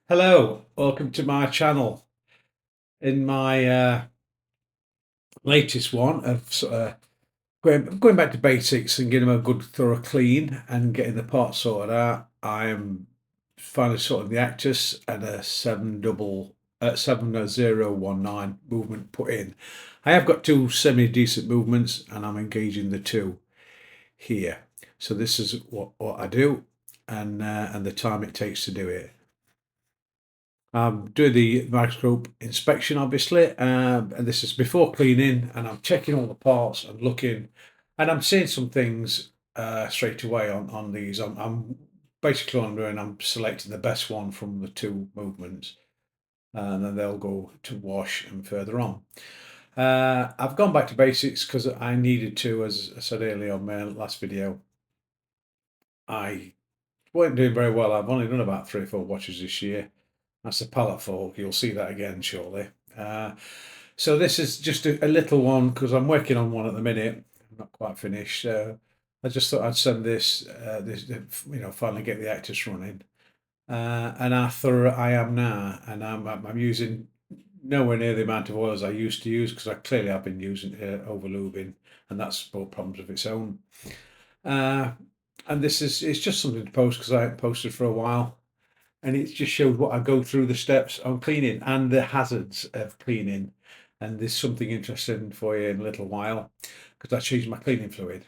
Hello, welcome to my channel. In my latest one of sort of going back to basics and getting them a good thorough clean and getting the parts sorted out, I am finally sorting the Actus and a 7019 movement put in. I have got two semi-decent movements and I'm engaging the two here. So this is what I do and the time it takes to do it. I'm doing the microscope inspection, obviously, and this is before cleaning, and I'm checking all the parts and looking, and I'm seeing some things straight away on these. I'm basically I'm selecting the best one from the two movements, and then they'll go to wash and further on. I've gone back to basics because I needed to, as I said earlier on my last video. I weren't doing very well. I've only done about 3 or 4 washes this year. That's the pallet fork. You'll see that again shortly. So this is just a little one because I'm working on one at the minute. I'm not quite finished. I just thought I'd send finally get the Actus running. And after I am now, and I'm using nowhere near the amount of oil as I used to use because I clearly have been using over lubing, and that's brought problems of its own. Uh, and it's just something to post because I haven't posted for a while, and it just shows what I go through the steps on cleaning and the hazards of cleaning. And there's something interesting for you in a little while because I change my cleaning fluid,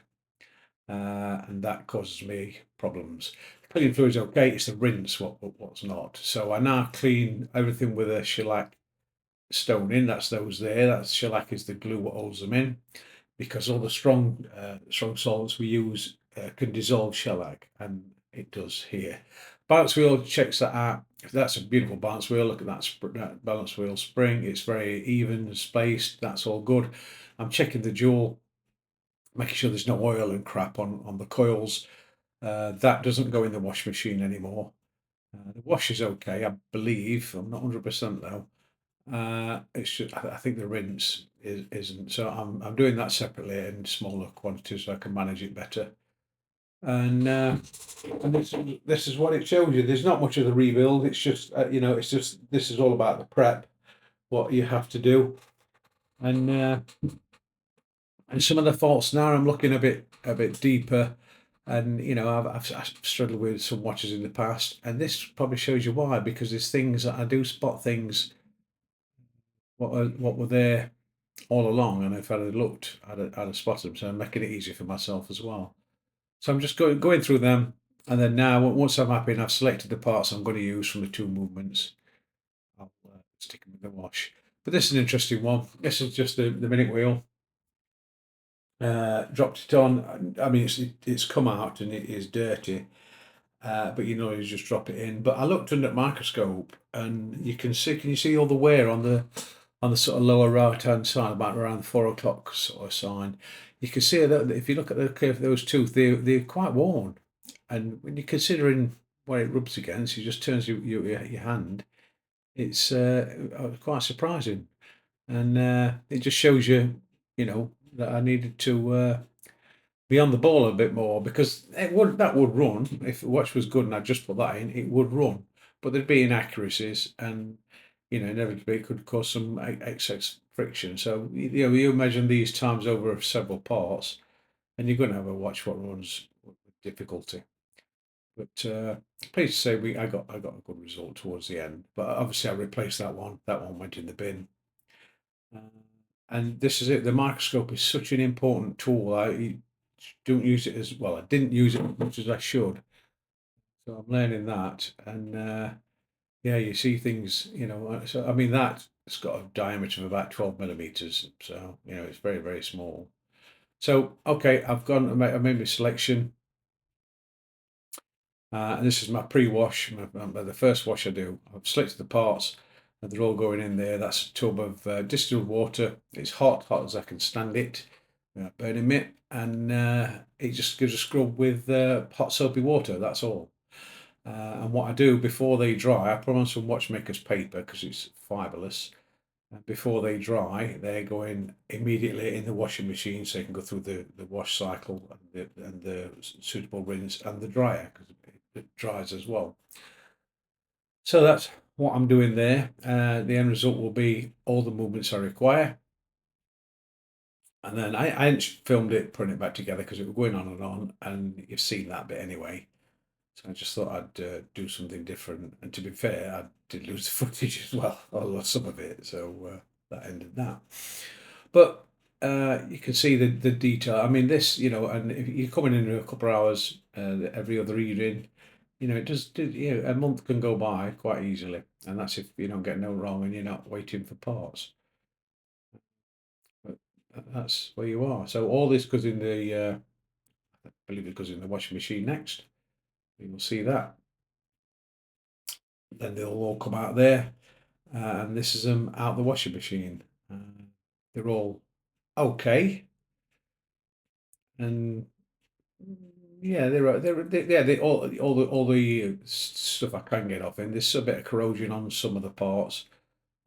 and that causes me problems. Cleaning fluid's okay; it's the rinse what's not. So I now clean everything with a shellac stone in. That's those there. That shellac is the glue what holds them in, because all the strong solvents we use can dissolve shellac, and it does here. Balance wheel checks that out. That's a beautiful balance wheel. Look at that balance wheel spring. It's very even and spaced. That's all good. I'm checking the jewel, making sure there's no oil and crap on the coils. That doesn't go in the wash machine anymore. The wash is okay, I believe. I'm not 100% though. It's just, I think the rinse isn't. So I'm doing that separately in smaller quantities so I can manage it better. And this is what it shows you. There's not much of the rebuild. It's just it's just this is all about the prep, what you have to do, and uh, and some of the faults now. I'm looking a bit deeper, and I've struggled with some watches in the past, and this probably shows you why, because there's things that I do spot things what were there all along, and if I'd have looked, I'd have spotted them. So I'm making it easier for myself as well. So I'm just going through them, and then now once I'm happy and I've selected the parts I'm going to use from the two movements, I'll stick them in the wash. But this is an interesting one. This is just the minute wheel. Dropped it on. I mean, it's come out and it is dirty, but you just drop it in. But I looked under the microscope, and you can see. Can you see all the wear on the sort of lower right hand side, about around 4 o'clock sort of sign? You can see that if you look at the curve of those two, they're quite worn. And when you're considering what it rubs against, it just turns your hand. It's quite surprising, and it just shows that I needed to be on the ball a bit more, because that would run if the watch was good and I just put that in. It would run, but there'd be inaccuracies, and inevitably it could cause some excess friction. So you imagine these times over several parts, and you're going to have a watch what runs with difficulty. But pleased to say I got a good result towards the end. But obviously I replaced that one. That one went in the bin. Uh, and this is it. The microscope is such an important tool. I don't use it as well. I didn't use it as much as I should. So I'm learning that. And yeah, you see things. So I mean that it's got a diameter of about 12 millimeters. So it's very very small. So okay, I made my selection. And this is my pre-wash, the first wash I do. I've selected the parts, and they're all going in there. That's a tub of distilled water. It's hot as I can stand it, burning it, and it just gives a scrub with hot soapy water. That's all. And what I do before they dry, I put on some watchmaker's paper because it's fibreless. And before they dry, they're going immediately in the washing machine so you can go through the wash cycle and the suitable rinse and the dryer because it dries as well. So what I'm doing there. The end result will be all the movements I require. And then I hadn't filmed it, putting it back together because it was going on, and you've seen that bit anyway. So I just thought I'd do something different. And to be fair, I did lose the footage as well. I lost some of it, so that ended that. But you can see the detail. I mean, this, and if you're coming in a couple of hours every other evening, it does. A month can go by quite easily, and that's if you don't get no wrong and you're not waiting for parts. But that's where you are. So all this goes in I believe it goes in the washing machine next. You will see that. Then they'll all come out there, and this is them out the washing machine. They're all okay, and yeah, all the stuff I can get off in. There's a bit of corrosion on some of the parts.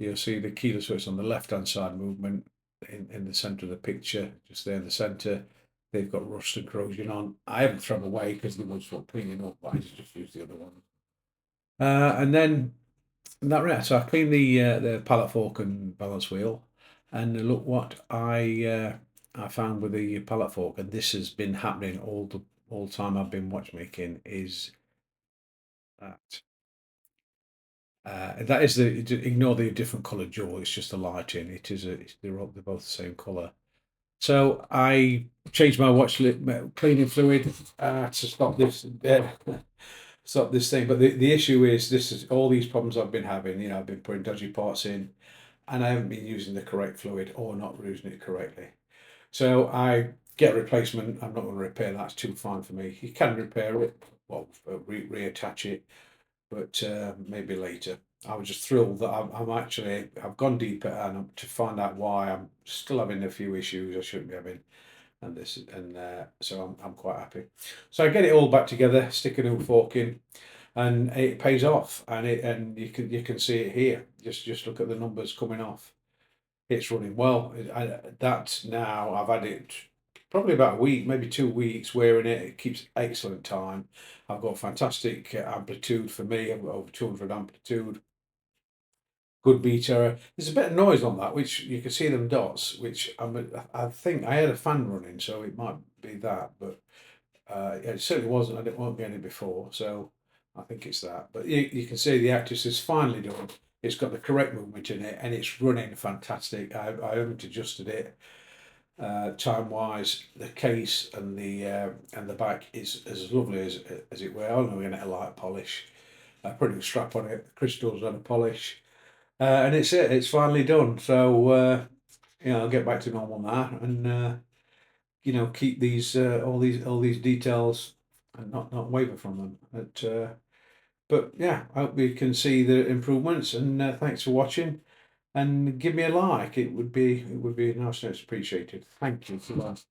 You'll see the keyless switch on the left hand side movement in the centre of the picture, just there in the centre. They've got rust and corrosion on. I haven't thrown away because they was for cleaning up. I just used the other one. And then that right. So I cleaned the pallet fork and balance wheel, and look what I found with the pallet fork, and this has been happening all the time I've been watchmaking, is that that is ignore the different coloured jaw. It's just the lighting. They're both the same colour. So I changed my cleaning fluid to stop this. Stop this thing. But the issue is this is all these problems I've been having. I've been putting dodgy parts in, and I haven't been using the correct fluid or not using it correctly. So I get a replacement. I'm not going to repair that. It's too fine for me. You can repair it, well, reattach it, but maybe later. I was just thrilled that I've gone deeper and to find out why I'm still having a few issues I shouldn't be having, so I'm quite happy. So I get it all back together, stick a new fork in, and it pays off. And you can see it here. Just look at the numbers coming off. It's running well. That now I've had it probably about a week, maybe 2 weeks wearing it. It keeps excellent time. I've got fantastic amplitude for me. I've got over 200 amplitude. Good beat error. There's a bit of noise on that, which you can see them dots, which I think I had a fan running, so it might be that, but it certainly wasn't. I didn't want to get it before, so I think it's that. But you can see the Actus is finally done. It's got the correct movement in it, and it's running fantastic. I haven't adjusted it time wise. The case and the back is as lovely as it were. I'm only going to get a light polish. I put a strap on it. The crystals on a polish, and it's it. It's finally done. So I'll get back to normal now, and keep these all these details and not waver from them. But yeah, I hope you can see the improvements, and thanks for watching. And give me a like. It would be nice and appreciated. Thank you for that.